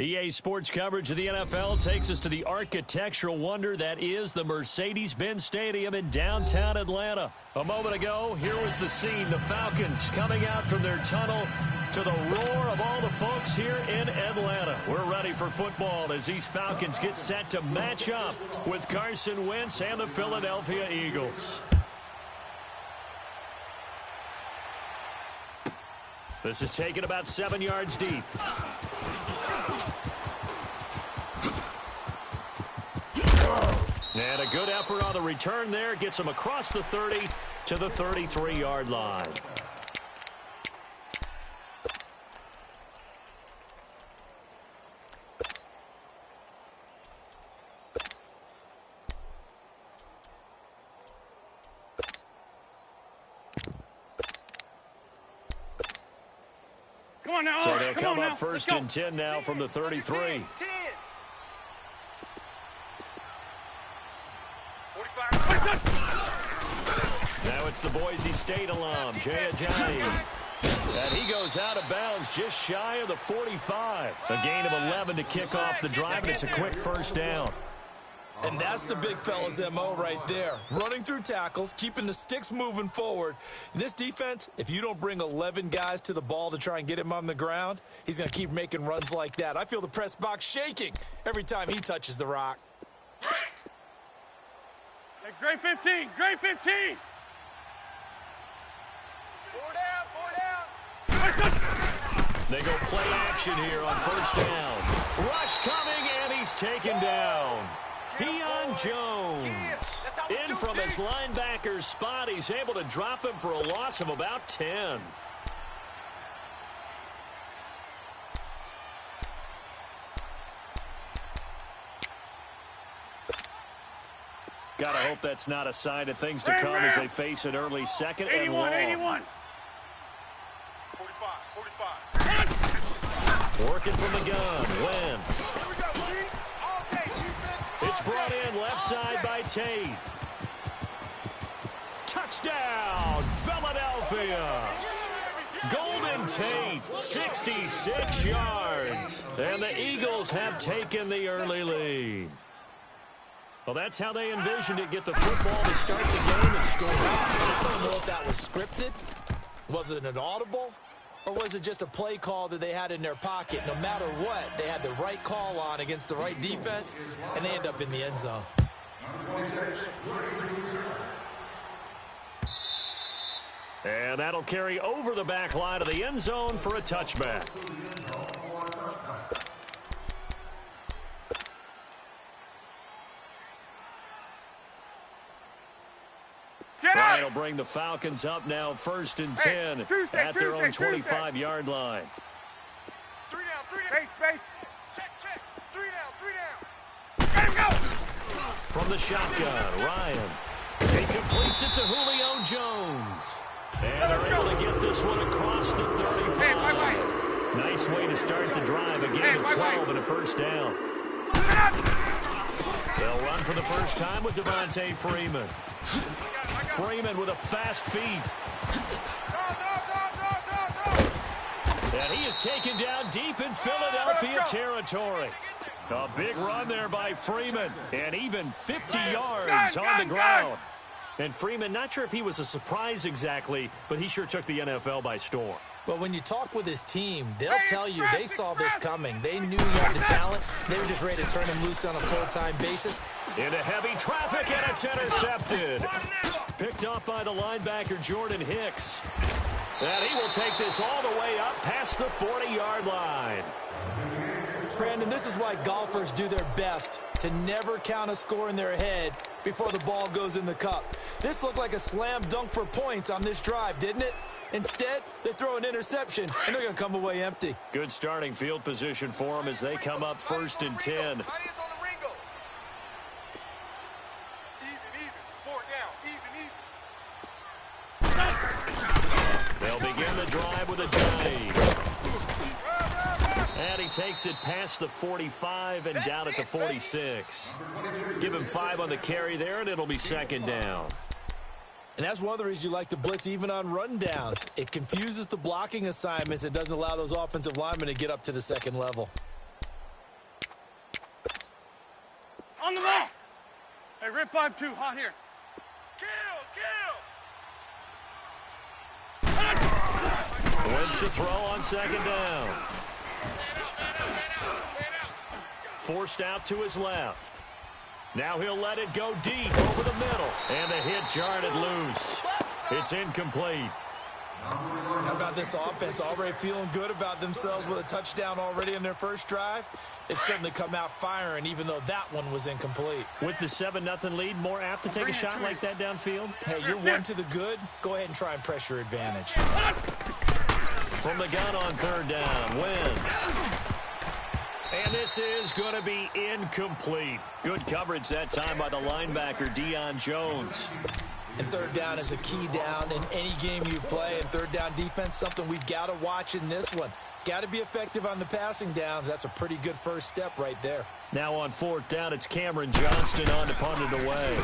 EA Sports coverage of the NFL takes us to the architectural wonder that is the Mercedes-Benz Stadium in downtown Atlanta. A moment ago, here was the scene. The Falcons coming out from their tunnel to the roar of all the folks here in Atlanta. We're ready for football as these Falcons get set to match up with Carson Wentz and the Philadelphia Eagles. This is taken about 7 yards deep. And a good effort on the return there. Gets him across the 30 to the 33-yard line. Come on now. So they'll come up first and 10 now from the 33. Now it's the Boise State alum, Jay Ajayi. And he goes out of bounds just shy of the 45. A gain of 11 to kick off the drive, and it's a quick first down. And that's the big fella's MO right there. Running through tackles, keeping the sticks moving forward. This defense, if you don't bring 11 guys to the ball to try and get him on the ground, he's going to keep making runs like that. I feel the press box shaking every time he touches the rock. Hey, grade 15, grade 15. They go play action here on first down. Rush coming, and he's taken down. Deion Jones in from his linebacker spot. He's able to drop him for a loss of about 10. Gotta hope that's not a sign of things to come as they face an early second and long. 81. 45. Working from the gun, Wentz. It's brought in left side by Tate. Touchdown, Philadelphia. Golden Tate, 66 yards. And the Eagles have taken the early lead. Well, that's how they envisioned it. Get the football to start the game and score. I don't know if that was scripted. Was it an audible? Or was it just a play call that they had in their pocket? No matter what, they had the right call on against the right defense, and they end up in the end zone. And that'll carry over the back line of the end zone for a touchback. Ryan will bring the Falcons up now first and 10 at their own 25-yard line. 3 down, 3 down. Space. Check. 3 down. Let him go. From the shotgun, Ryan. He completes it to Julio Jones. And they're able to get this one across the 35. Hey, bye. Nice way to start the drive. A gain of 12 and a first down. They'll run for the first time with Devontae Freeman. Freeman with a fast feet. And he is taken down deep in Philadelphia territory. A big run there by Freeman. And even 50 yards on the ground. And Freeman, not sure if he was a surprise exactly, but he sure took the NFL by storm. But when you talk with his team, they'll tell you they saw this coming. They knew he had the talent. They were just ready to turn him loose on a full-time basis. Into heavy traffic, and it's intercepted. Picked up by the linebacker, Jordan Hicks. And he will take this all the way up past the 40-yard line. Brandon, this is why golfers do their best to never count a score in their head before the ball goes in the cup. This looked like a slam dunk for points on this drive, didn't it? Instead, they throw an interception, and they're going to come away empty. Good starting field position for them as they come up first and 10. They'll begin the drive with a Ajayi. And he takes it past the 45 and down at the 46. Give him 5 on the carry there, and it'll be second down. And that's one of the reasons you like to blitz even on rundowns. It confuses the blocking assignments. It doesn't allow those offensive linemen to get up to the second level. On the ball. Hey, rip 5-2, hot here. Kill, kill. Wins to throw on second down. Forced out to his left. Now he'll let it go deep over the middle. And the hit jarred it loose. It's incomplete. How about this offense already feeling good about themselves with a touchdown already in their first drive? It's certainly come out firing, even though that one was incomplete. With the 7-0 lead, more apt to take a shot like that downfield? Hey, you're one to the good. Go ahead and try and press your advantage. From the gun on third down, wins. And this is going to be incomplete. Good coverage that time by the linebacker, Deion Jones. And third down is a key down in any game you play. And third down defense, something we've got to watch in this one. Got to be effective on the passing downs. That's a pretty good first step right there. Now on fourth down, it's Cameron Johnston on to punt it away.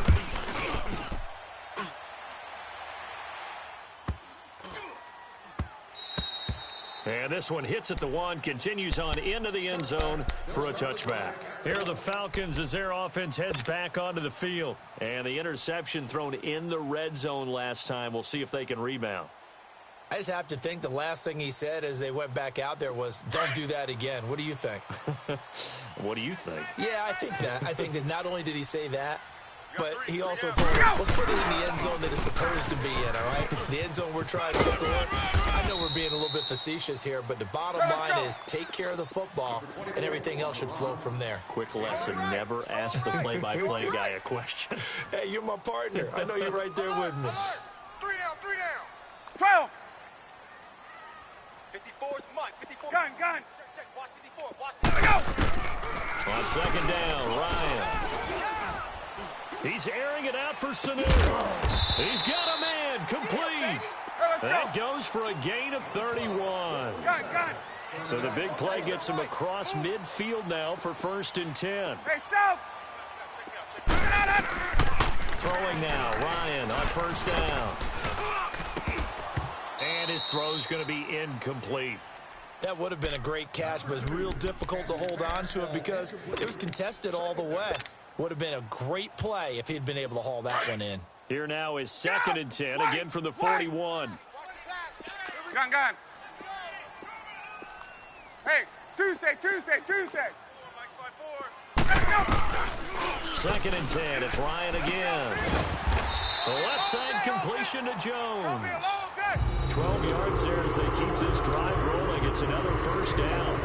And this one hits at the one, continues on into the end zone for a touchback. Here are the Falcons as their offense heads back onto the field. And the interception thrown in the red zone last time. We'll see if they can rebound. I just have to think the last thing he said as they went back out there was, don't do that again. What do you think? What do you think? Yeah, I think that. I think that not only did he say that, but he also told us, let's put it in the end zone that it's supposed to be in, all right? The end zone we're trying to score. I know we're being a little bit facetious here, but the bottom line is take care of the football, and everything else should flow from there. Quick lesson, never ask the play-by-play guy a question. Hey, you're my partner. I know you're right there with me. 3 down, 3 down. 12. 54 is Mike, 54. Gun. Check, watch 54, watch 54. On second down, Ryan. He's airing it out for Sanu. He's got a man, complete. That goes for a gain of 31. Gun. So the big play gets him across midfield now for 1st and 10. Hey, South. Throwing now, Ryan on 1st down. And his throw's going to be incomplete. That would have been a great catch, but it's real difficult to hold on to it because it was contested all the way. Would have been a great play if he'd been able to haul that one in. Here now is 2nd and 10, again from the 41. Gun. Hey, Tuesday. 2nd and 10, it's Ryan again. The left side completion to Jones. 12 yards there as they keep this drive rolling. It's another 1st down.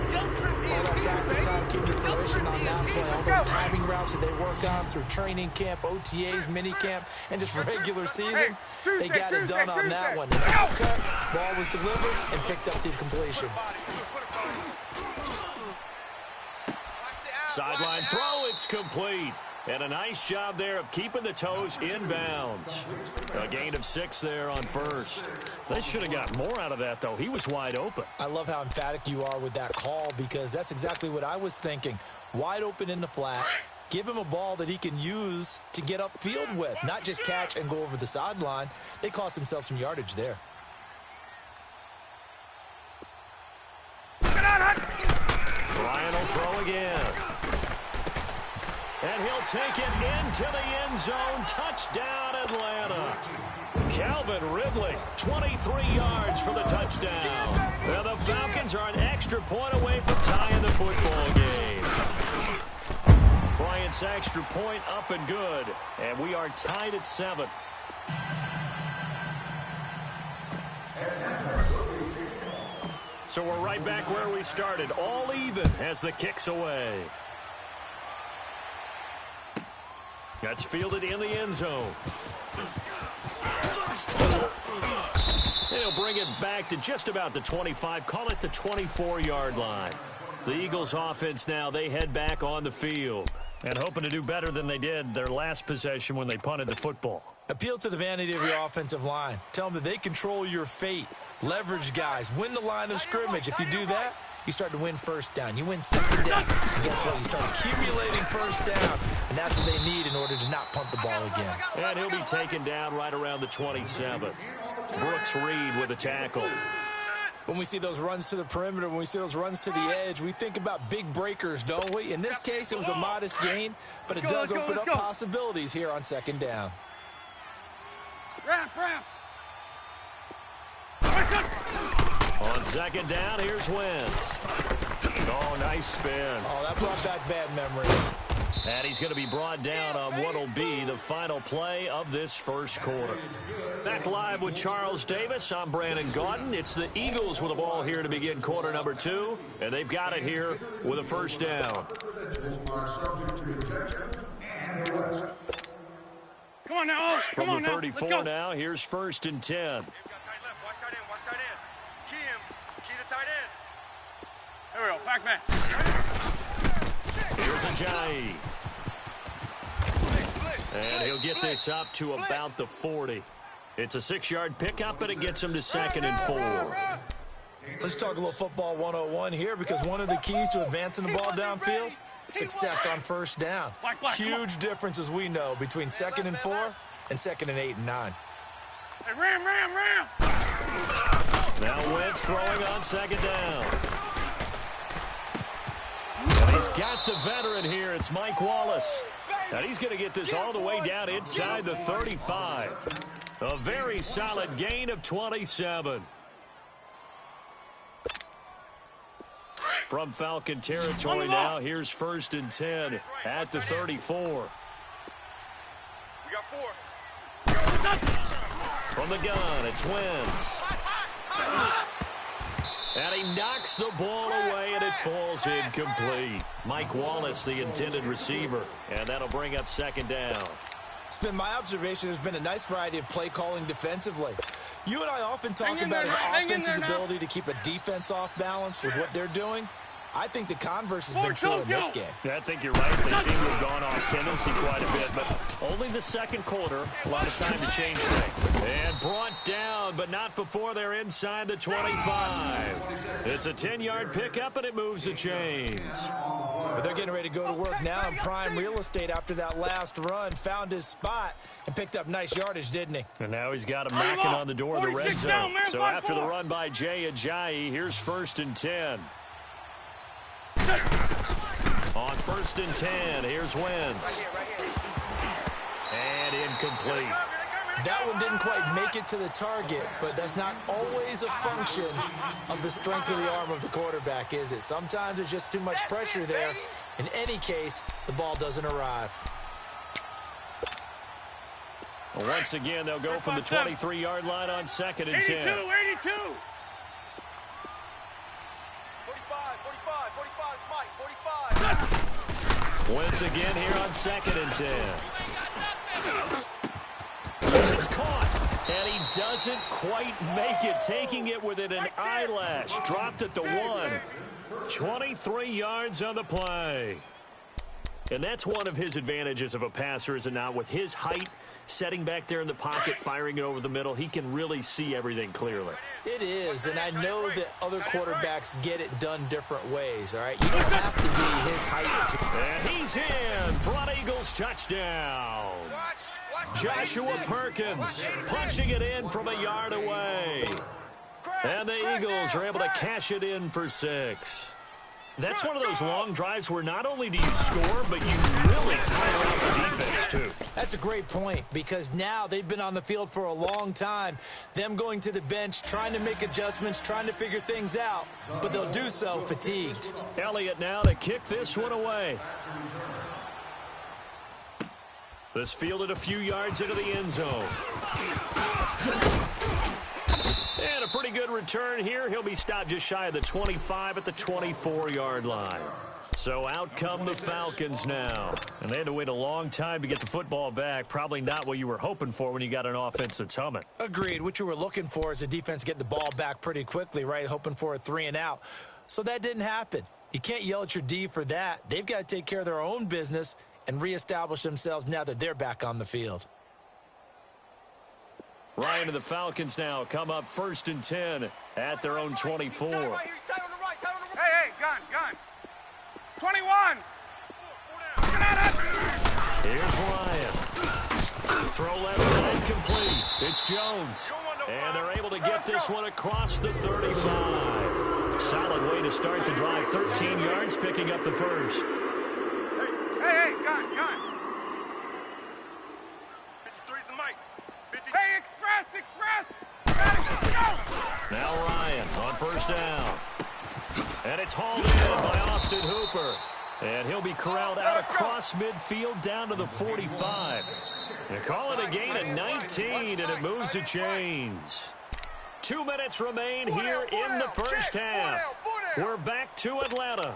All that practice time came to fruition on that play. All those timing routes that they work on through training camp, OTAs, minicamp, and just regular season, they got it done on that one. Cut, ball was delivered, and picked up the completion. Sideline throw, it's complete. And a nice job there of keeping the toes inbounds. A gain of 6 there on 1st. They should have got more out of that, though. He was wide open. I love how emphatic you are with that call because that's exactly what I was thinking. Wide open in the flat. Give him a ball that he can use to get upfield with, not just catch and go over the sideline. They cost themselves some yardage there. Ryan will throw again. And he'll take it into the end zone. Touchdown, Atlanta. Calvin Ridley, 23 yards for the touchdown. Now the Falcons are an extra point away from tying the football game. Bryant's extra point up and good. And we are tied at 7. So we're right back where we started. All even as the kick's away. That's fielded in the end zone. They'll bring it back to just about the 25. Call it the 24-yard line. The Eagles offense now, they head back on the field. And hoping to do better than they did their last possession when they punted the football. Appeal to the vanity of your offensive line. Tell them that they control your fate. Leverage guys. Win the line of scrimmage. If you do that, you start to win 1st down. You win 2nd down. And guess what? You start accumulating 1st downs. And that's what they need in order to not punt the ball again. And he'll be taken down right around the 27. Brooks Reed with a tackle. When we see those runs to the perimeter, when we see those runs to the edge, we think about big breakers, don't we? In this case, it was a modest gain, but it does open up possibilities here on second down. Ramp. On second down, here's Wentz. Oh, nice spin. Oh, that brought back bad memories. And he's going to be brought down on what will be the final play of this first quarter. Back live with Charles Davis. I'm Brandon Gaudin. It's the Eagles with the ball here to begin quarter number 2. And they've got it here with a first down. Come on now. From the 34 now, here's first and 10. Watch tight end. Key the tight end. There we go. Back man. Here's Ajayi. And he'll get this up to about the 40. It's a 6-yard pickup, and it gets him to second and 4. Let's talk a little football 101 here, because one of the keys to advancing the ball downfield, success on first down. Huge difference, as we know, between second and 4 and second and 8 and 9. Hey, ram. Now Wentz throwing on second down. And he's got the veteran here. It's Mike Wallace. And he's going to get this all the way down inside the 35. A very solid gain of 27. From Falcon territory now, here's first and 10 at the 34. We got 4. From the gun, it's Wentz. And he knocks the ball away, and it falls incomplete. Mike Wallace, the intended receiver, and that'll bring up second down. It's been my observation there's been a nice variety of play calling defensively. You and I often talk about an offense's ability to keep a defense off balance with what they're doing. I think the converse has been true in this game. Yeah, I think you're right. They seem to have gone off tendency quite a bit, but only the second quarter. A lot of time to change things. And brought down, but not before they're inside the 25. It's a 10-yard pickup, and it moves the chains. But they're getting ready to go to work now in prime real estate after that last run. Found his spot and picked up nice yardage, didn't he? And now he's got him knocking on the door of the red zone. So after the run by Jay Ajayi, here's first and 10. On first and 10, here's Wentz. And incomplete. That one didn't quite make it to the target, but that's not always a function of the strength of the arm of the quarterback, is it? Sometimes there's just too much pressure there. In any case, the ball doesn't arrive. Well, once again, they'll go from the 23-yard line on second and 10. 82. 45, Mike, 45. Wentz again here on second and 10. It's caught, and he doesn't quite make it, taking it within an eyelash. Dropped at the 1. 23 yards on the play. And that's one of his advantages of a passer, is it not? With his height, setting back there in the pocket, firing it over the middle, he can really see everything clearly. It is, and I know that other quarterbacks get it done different ways, all right? You don't have to be his height. And he's in. Front Eagles touchdown. Joshua Perkins punching it in from a yard away. And the Eagles are able to cash it in for 6. That's one of those long drives where not only do you score, but you really tire out the defense, too. That's a great point, because now they've been on the field for a long time. Them going to the bench, trying to make adjustments, trying to figure things out, but they'll do so fatigued. Elliott now to kick this one away. This fielded a few yards into the end zone. And a pretty good return here. He'll be stopped just shy of the 25 at the 24-yard line. So out come the Falcons now. And they had to wait a long time to get the football back. Probably not what you were hoping for when you got an offense that's humming. Agreed. What you were looking for is the defense getting the ball back pretty quickly, right? Hoping for a 3 and out. So that didn't happen. You can't yell at your D for that. They've got to take care of their own business and reestablish themselves now that they're back on the field. Ryan and the Falcons now come up first and 10 at their own 24. Hey, gun. 21. Here's Ryan. Throw left side complete. It's Jones. And they're able to get this one across the 35. Solid way to start the drive. 13 yards, picking up the first. Hey, gun. 53's the mic. 50. Hey, express. Go. Now Ryan on first down. And it's hauled in by Austin Hooper. And he'll be corralled out across midfield down to the 45. They call it a gain of 19, and it moves the chains. 2 minutes remain here in the first half. We're back to Atlanta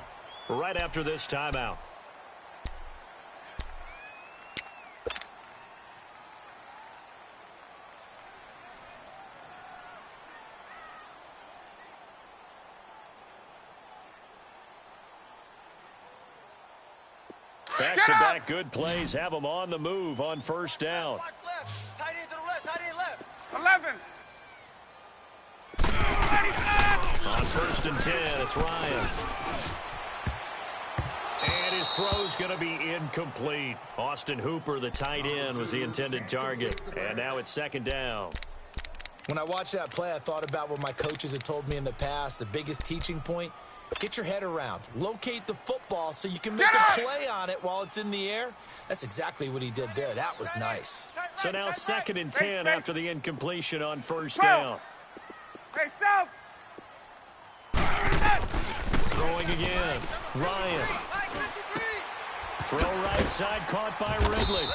right after this timeout. Back-to-back good plays have them on the move on first down. Watch left. Tight end to the left. Tight end left. 11. On first and 10, it's Ryan. And his throw's going to be incomplete. Austin Hooper, the tight end, was the intended target. And now it's second down. When I watched that play, I thought about what my coaches had told me in the past. The biggest teaching point, get your head around. Locate the football so you can make a play on it while it's in the air. That's exactly what he did there. That was nice. So now second and 10 after the incompletion on first down. Hey, South. Throwing again. Ryan. Throw right side, caught by Ridley.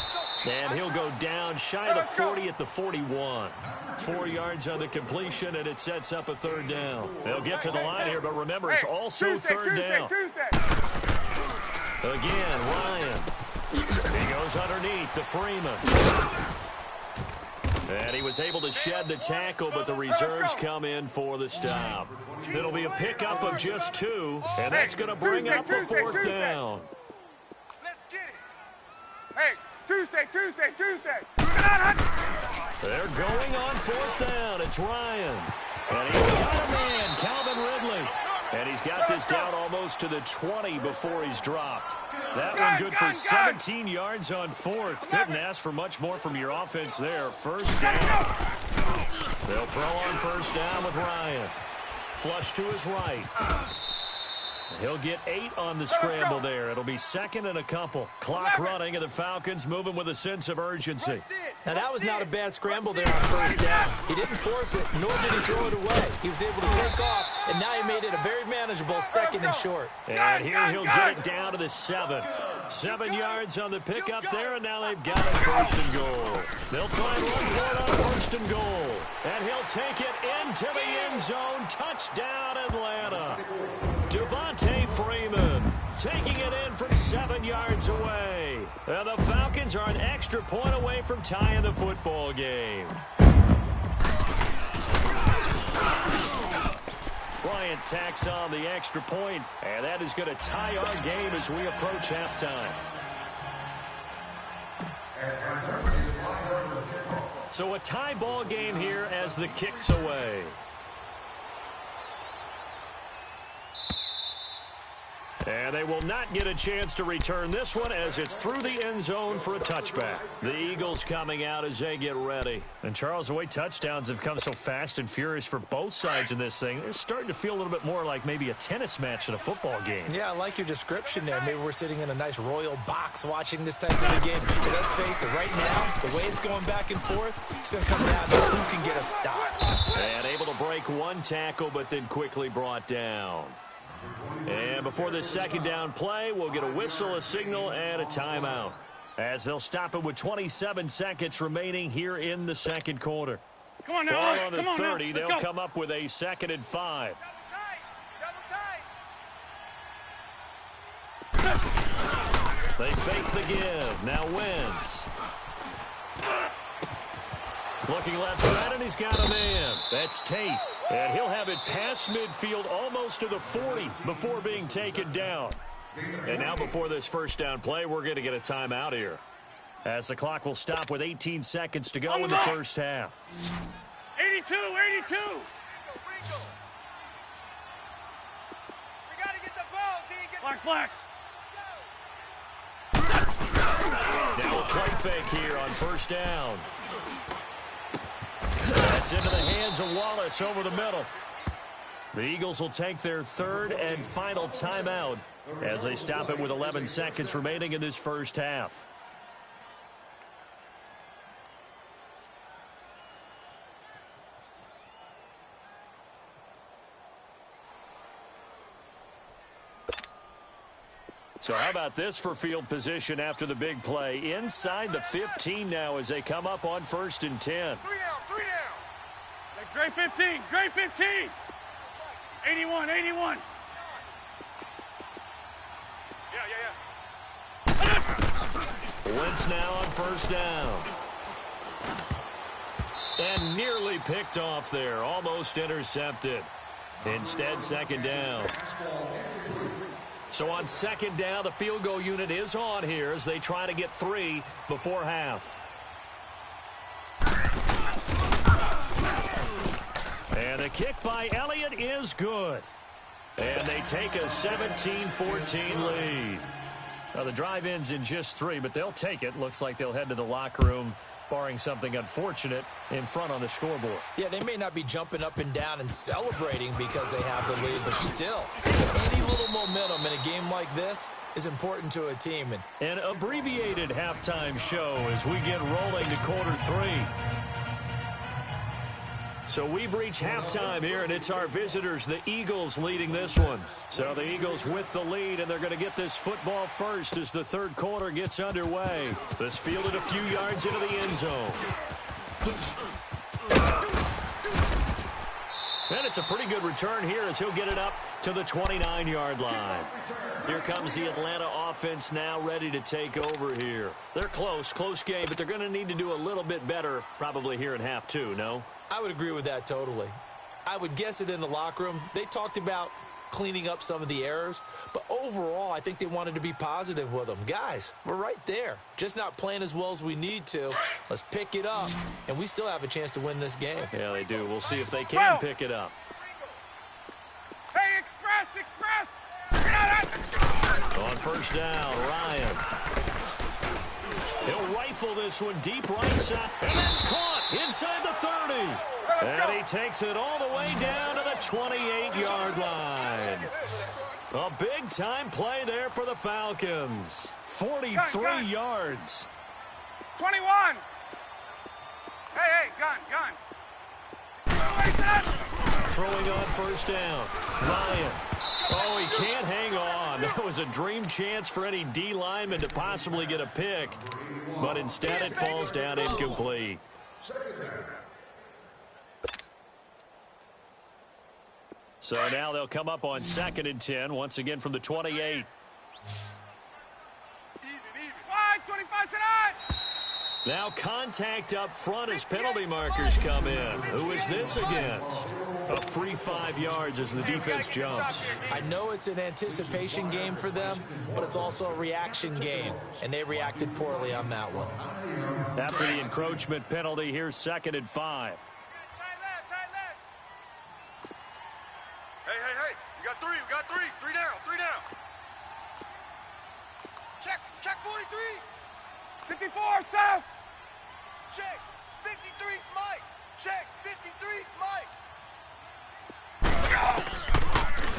And he'll go down shy of the 40 at the 41. 4 yards on the completion, and it sets up a third down. They'll get to the line here, but remember, it's also third down. Again, Ryan. He goes underneath to Freeman. And he was able to shed the tackle, but the reserves come in for the stop. It'll be a pickup of just 2, and that's going to bring up a fourth down. Let's get it. Hey, Tuesday. They're going on fourth down. It's Ryan. And he's got a man, Calvin Ridley. And he's got this down almost to the 20 before he's dropped. That one good for 17 yards on fourth. Couldn't ask for much more from your offense there. First down. They'll throw on first down with Ryan. Flush to his right. He'll get 8 on the scramble there. It'll be second and a couple. Clock running, and the Falcons moving with a sense of urgency. Now, that was not a bad scramble there on first down. He didn't force it, nor did he throw it away. He was able to take off, and now he made it a very manageable second and short. And here he'll get it down to the 7. 7 yards on the pickup there, and now they've got it first and goal. They'll try and run for it on first and goal. And he'll take it into the end zone. Touchdown, Atlanta. Devontae Freeman taking it in from 7 yards away. And the Falcons are an extra point away from tying the football game. Bryant tacks on the extra point, and that is going to tie our game as we approach halftime. So a tie ball game here as the kick's away. And they will not get a chance to return this one as it's through the end zone for a touchback. The Eagles coming out as they get ready. And Charles, the way touchdowns have come so fast and furious for both sides in this thing, it's starting to feel a little bit more like maybe a tennis match than a football game. Yeah, I like your description there. Maybe we're sitting in a nice royal box watching this type of a game. But let's face it, right now, the way it's going back and forth, it's going to come down to who can get a stop. And able to break one tackle, but then quickly brought down. And before this second down play, we'll get a whistle, a signal, and a timeout. As they'll stop it with 27 seconds remaining here in the second quarter. Come on now. Ball on the Come on 30, now. they'll come up with a 2nd and 5. They fake the give. Now Wentz. Looking left side, and he's got a man. That's Tate. And he'll have it past midfield almost to the 40 before being taken down. And now before this first down play, we're going to get a timeout here, as the clock will stop with 18 seconds to go in the first half. 82. We got to get the ball, D. Black. Now a play fake here on first down. That's into the hands of Wallace over the middle. The Eagles will take their third and final timeout as they stop it with 11 seconds remaining in this first half. So how about this for field position after the big play? Inside the 15 now as they come up on 1st and 10. 3 down, 3 down. Hey, great 15, great 15. 81, 81. Yeah. Wentz now on 1st down. And nearly picked off there. Almost intercepted. Instead, 2nd down. So on 2nd down, the field goal unit is on here as they try to get 3 before half. And the kick by Elliott is good. And they take a 17-14 lead. Now the drive ends in just 3, but they'll take it. Looks like they'll head to the locker room, barring something unfortunate, in front on the scoreboard. Yeah, they may not be jumping up and down and celebrating because they have the lead, but still, any little momentum in a game like this is important to a team. An abbreviated halftime show as we get rolling to quarter 3. So we've reached halftime here, and it's our visitors, the Eagles, leading this one. So the Eagles with the lead, and they're going to get this football first as the third quarter gets underway. This fielded a few yards into the end zone. And it's a pretty good return here as he'll get it up to the 29-yard line. Here comes the Atlanta offense now ready to take over here. They're close game, but they're going to need to do a little bit better probably here in half 2, no? I would agree with that totally. I would guess it in the locker room. They talked about cleaning up some of the errors, but overall, I think they wanted to be positive with them. Guys, we're right there. Just not playing as well as we need to. Let's pick it up, and we still have a chance to win this game. Yeah, they do. We'll see if they can pick it up. Hey, express. On 1st down, Ryan. He'll rifle this one deep right side, and that's caught inside the 30. And he takes it all the way down to the 28-yard line. A big-time play there for the Falcons. 43 yards. 21. Hey, gun. Throwing on 1st down. Ryan. Oh, he can't hang on. That was a dream chance for any D lineman to possibly get a pick. But instead it falls down incomplete. So now they'll come up on 2nd and 10, once again from the 28. Even. Wide, 25 tonight. Now contact up front as penalty markers come in. Who is this against? A free 5 yards as the defense jumps. I know it's an anticipation game for them, but it's also a reaction game, and they reacted poorly on that one. After the encroachment penalty, here's 2nd and 5. Tight left. Hey. We got 3. 3 down. Check 43. 54, south. Check 53's Mike. Check 53's Mike.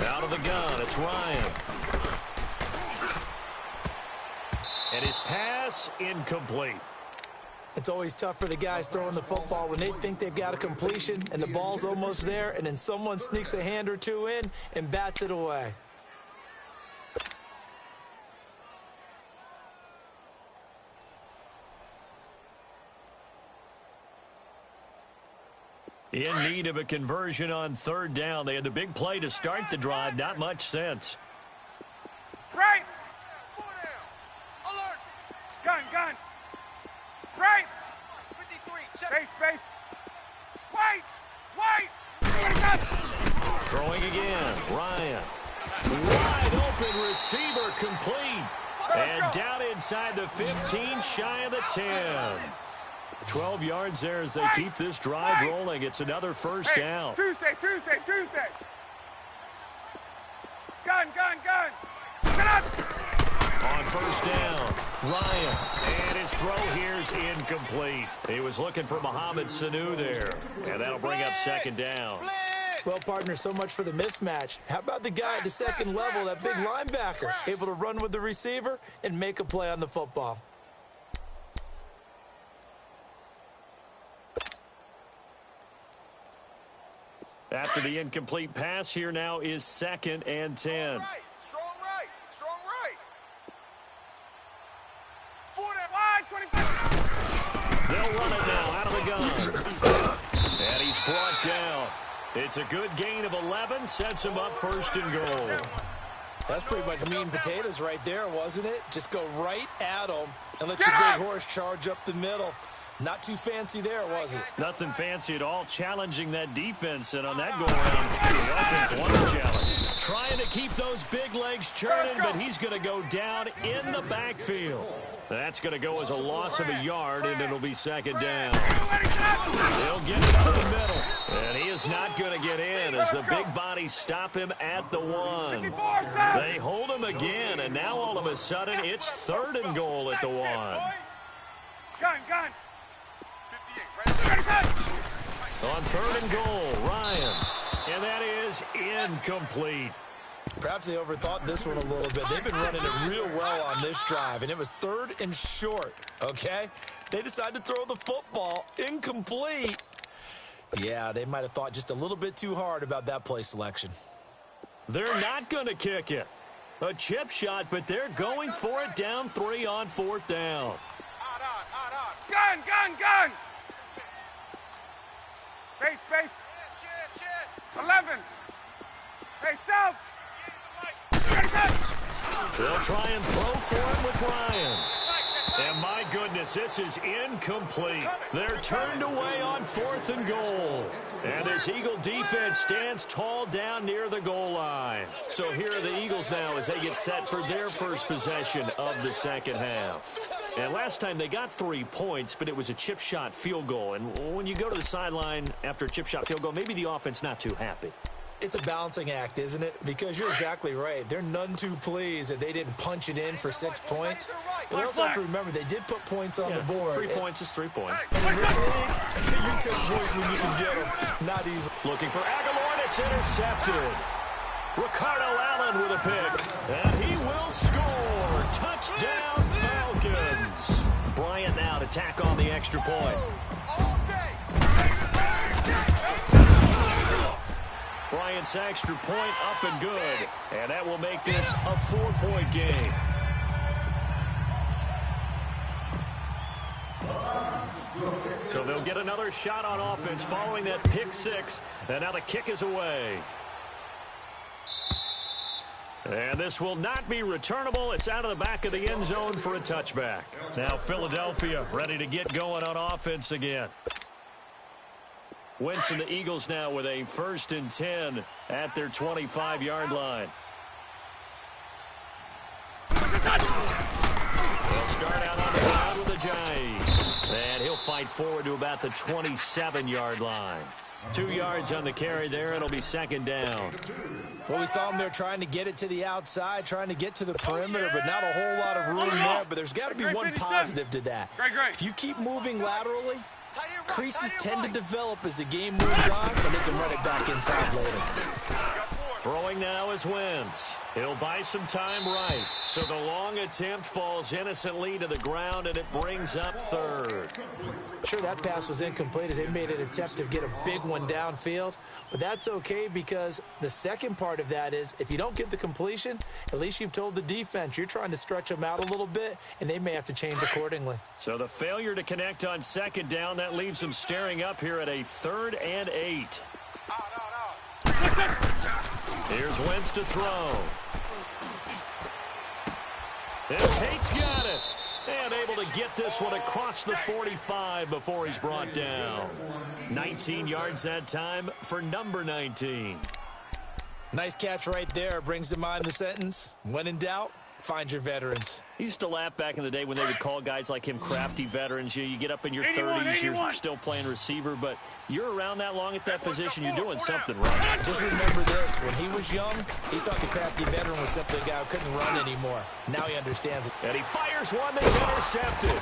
Out of the gun, it's Ryan. And his pass incomplete. It's always tough for the guys throwing the football when they think they've got a completion and the ball's almost there, and then someone sneaks a hand or two in and bats it away. In need of a conversion on 3rd down. They had the big play to start the drive. Not much sense. Right. 4 down. Alert. Gun. Right. 53. Check. Space. Wait. Throwing again. Ryan. Wide open receiver complete. And down inside the 15, shy of the 10. 12 yards there as they keep this drive rolling. It's another 1st down. Tuesday. Gun. Get up. On first down, Ryan. And his throw here's incomplete. He was looking for Mohamed Sanu there. And that'll bring up second down. Well, partner, so much for the mismatch. How about the guy at the second level, that big linebacker, able to run with the receiver and make a play on the football? After the incomplete pass, here now is 2nd and 10. Strong right. Strong right. For that Wide, 25. They'll run it now out of the gun. And he's brought down. It's a good gain of 11, sets him up 1st and goal. That's pretty much meat and potatoes right there, wasn't it? Just go right at him and let your big horse charge up the middle. Not too fancy there, was it? Nothing fancy at all, challenging that defense, and on that go-around, the offense won the challenge. Trying to keep those big legs churning, but he's going to go down in the backfield. That's going to go as a loss of a yard, and it'll be 2nd down. He'll get it up the middle, and he is not going to get in as the big bodies stop him at the 1. They hold him again, and now all of a sudden it's 3rd and goal at the 1. Gun. On 3rd and goal, Ryan. And that is incomplete. Perhaps they overthought this one a little bit. They've been running it real well on this drive, and it was 3rd and short, okay? They decided to throw the football incomplete. Yeah, they might have thought just a little bit too hard about that play selection. They're not going to kick it. A chip shot, but they're going for it down 3 on 4th down. Gun. Space. 11. Hey, south. They'll try and throw for it with Ryan. And my goodness, this is incomplete. They're turned away on 4th and goal. And this Eagle defense stands tall down near the goal line. So here are the Eagles now as they get set for their first possession of the second half. And last time they got 3 points, but it was a chip shot field goal. And when you go to the sideline after a chip shot field goal, maybe the offense not too happy. It's a balancing act, isn't it? Because you're exactly right. They're none too pleased that they didn't punch it in for 6 points. But they also have to remember they did put points on the board. 3 points is 3 points. In this league, you take points when you can get them. Not easy. Looking for Aguilar, and it's intercepted. Ricardo Allen with a pick. And he will score. Touchdown, Falcons. Bryant now to tack on the extra point. Bryant's extra point up and good. And that will make this a 4-point game. So they'll get another shot on offense following that pick 6. And now the kick is away. And this will not be returnable. It's out of the back of the end zone for a touchback. Now Philadelphia ready to get going on offense again. Wentz and the Eagles now with a 1st and 10 at their 25-yard line. They'll start out on the ground with a jive. And he'll fight forward to about the 27-yard line. 2 yards on the carry there. It'll be 2nd down. Well, we saw him there trying to get it to the outside, trying to get to the perimeter, but not a whole lot of room there. But there's got to be one positive to that. If you keep moving laterally, creases tend to develop as the game moves on, and they can run it back inside later. Throwing now is Wentz. He'll buy some time right. So the long attempt falls innocently to the ground, and it brings up 3rd. Sure, that pass was incomplete as they made an attempt to get a big one downfield. But that's okay because the second part of that is if you don't get the completion, at least you've told the defense you're trying to stretch them out a little bit, and they may have to change accordingly. So the failure to connect on 2nd down, that leaves them staring up here at a 3rd and 8. Here's Wentz to throw. And Tate's got it. And able to get this one across the 45 before he's brought down. 19 yards that time for number 19. Nice catch right there. Brings to mind the sentence, when in doubt, Find your veterans. I used to laugh back in the day when they would call guys like him crafty veterans. You get up in your 81, 30s, 81. you're still playing receiver, but you're around that long at that position, you're doing something right. Just remember this. When he was young, he thought the crafty veteran was simply a guy who couldn't run anymore. Now he understands it. And he fires one that's intercepted.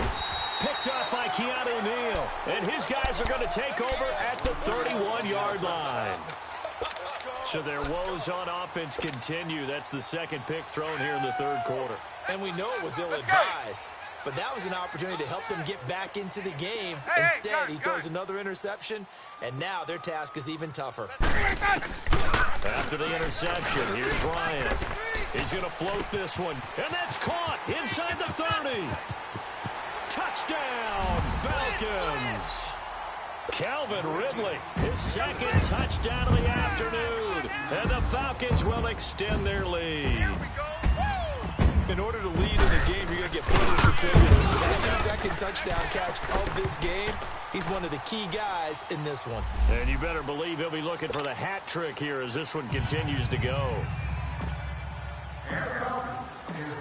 Picked up by Keanu Neal. And his guys are going to take over at the 31-yard line. So their woes on offense continue. That's the second pick thrown here in the third quarter. And we know it was ill-advised, but that was an opportunity to help them get back into the game. Instead, he throws another interception, and now their task is even tougher. After the interception, here's Ryan. He's going to float this one, and that's caught inside the 30. Touchdown, Falcons. Calvin Ridley, his second touchdown of the afternoon. And the Falcons will extend their lead. In order to lead in the game, you're going to get plenty of contributors. That's his second touchdown catch of this game. He's one of the key guys in this one. And you better believe he'll be looking for the hat trick here as this one continues to go.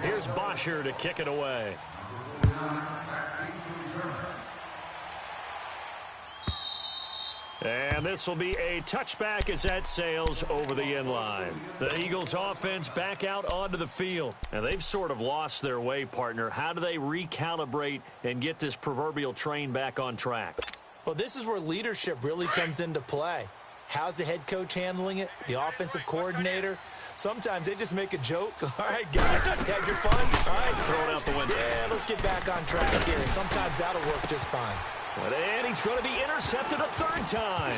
Here's Bosher to kick it away. And this will be a touchback as that sails over the end line. The Eagles offense back out onto the field. And they've sort of lost their way, partner. How do they recalibrate and get this proverbial train back on track? Well, this is where leadership really comes into play. How's the head coach handling it? The offensive coordinator? Sometimes they just make a joke. All right, guys, had your fun? All right, throw it out the window. Yeah, let's get back on track here. And sometimes that'll work just fine. And he's going to be intercepted a third time.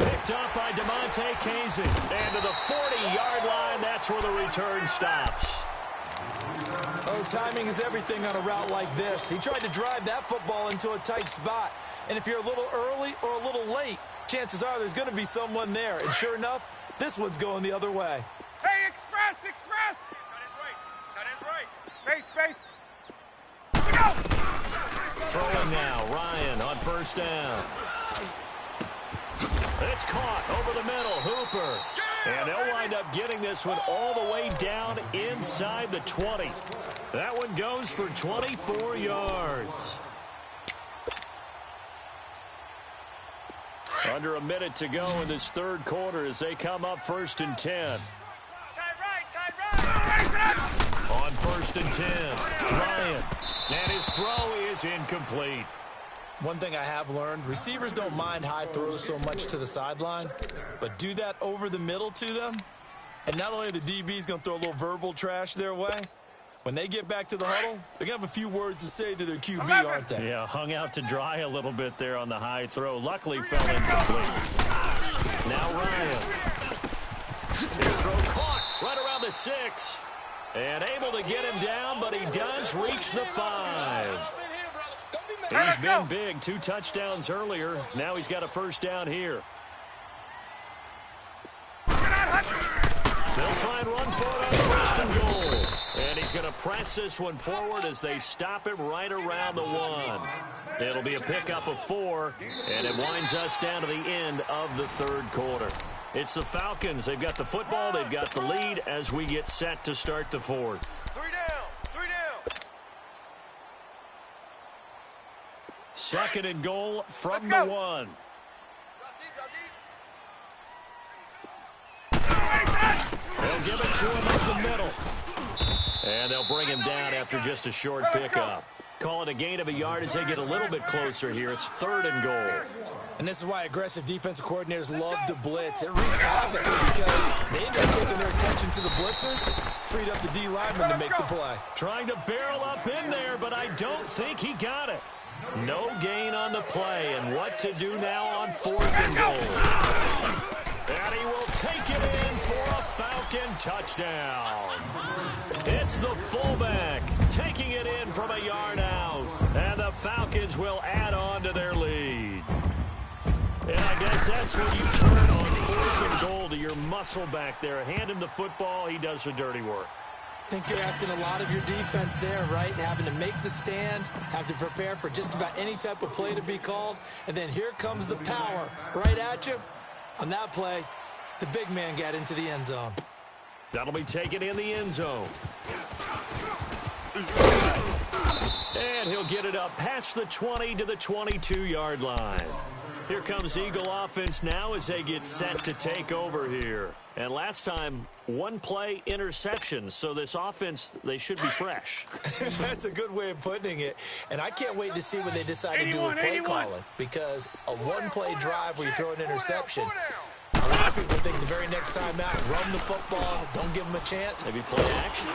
Picked up by DeMonte Casey. And to the 40-yard line, that's where the return stops. Oh, timing is everything on a route like this. He tried to drive that football into a tight spot. And if you're a little early or a little late, chances are there's going to be someone there. And sure enough, this one's going the other way. Hey, express! Tight end's right. Space! Go! Throwing now, Ryan on first down. It's caught over the middle, Hooper. And they'll wind up getting this one all the way down inside the 20. That one goes for 24 yards. Under a minute to go in this third quarter as they come up 1st and 10. Tight right. On 1st and 10, Ryan. And his throw is incomplete. One thing I have learned, receivers don't mind high throws so much to the sideline, but do that over the middle to them, and not only are the DBs going to throw a little verbal trash their way, when they get back to the huddle, they're going to have a few words to say to their QB, aren't they? Yeah, hung out to dry a little bit there on the high throw. Luckily fell incomplete. Now Ryan. His throw caught right around the 6. And able to get him down, but he does reach the 5. He's been big. 2 touchdowns earlier. Now he's got a first down here. They'll try and run for it on 1st and goal. And he's going to press this one forward as they stop him right around the 1. It'll be a pickup of 4, and it winds us down to the end of the third quarter. It's the Falcons. They've got the football. They've got the lead as we get set to start the 4th. 3 down. 2nd and goal from the 1. Drop deep. They'll give it to him up the middle. And they'll bring him down after just a short pickup. Call it a gain of a yard as they get a little bit closer here. It's 3rd and goal. And this is why aggressive defensive coordinators love to blitz. It wreaks havoc because they end up taking their attention to the blitzers, freed up the D lineman to make the play. Trying to barrel up in there, but I don't think he got it. No gain on the play, and what to do now on 4th and goal. And he will take it in for a Falcon touchdown. It's the fullback taking it in from a yard out, and the Falcons will add on to their lead. And I guess that's when you turn on 4th and goal to your muscle back there. Hand him the football, he does the dirty work. I think you're asking a lot of your defense there, right? Having to make the stand, have to prepare for just about any type of play to be called, and then here comes the power right at you. On that play, the big man got into the end zone. That'll be taken in the end zone. And he'll get it up past the 20 to the 22-yard line. Here comes Eagle offense now as they get set to take over here. And last time, one play interception. So this offense, they should be fresh. That's a good way of putting it. And I can't wait to see what they decide to do with play calling. Because a one-play drive where you throw an interception, a lot of people think the very next time out, run the football, don't give them a chance. Maybe play action.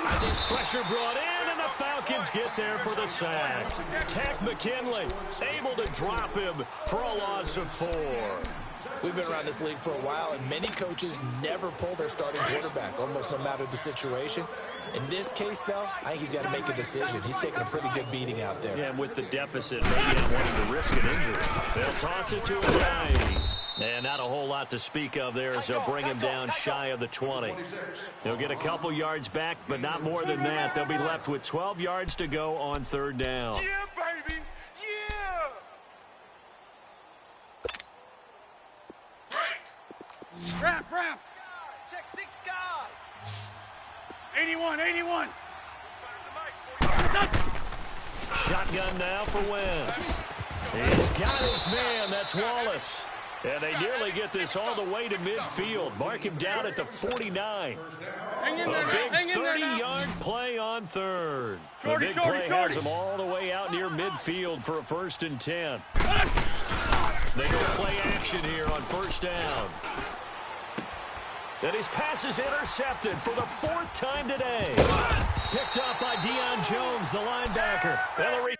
Pressure brought in, and the Falcons get there for the sack. Tech McKinley able to drop him for a loss of 4. We've been around this league for a while, and many coaches never pull their starting quarterback, almost no matter the situation. In this case, though, I think he's got to make a decision. He's taking a pretty good beating out there. Yeah, and with the deficit, maybe not wanting to risk an injury. They'll toss it to Ajayi. And not a whole lot to speak of there as they'll bring him down shy of the 20. He'll get a couple yards back, but not more than that. They'll be left with 12 yards to go on 3rd down. Yeah, baby. Yeah. Wrap. Check 6 guys. 81. Shotgun now for Wentz. He's got his man. That's Wallace. And they nearly get this all the way to midfield. Mark him down at the 49. Hang in A there, big hang in there now. 30-yard play on 3rd. Shorty, the big shorty, play shorty. has them all the way out near midfield for a 1st and 10. They go play action here on 1st down. And his pass is intercepted for the 4th time today. Picked up by Deion Jones, the linebacker. And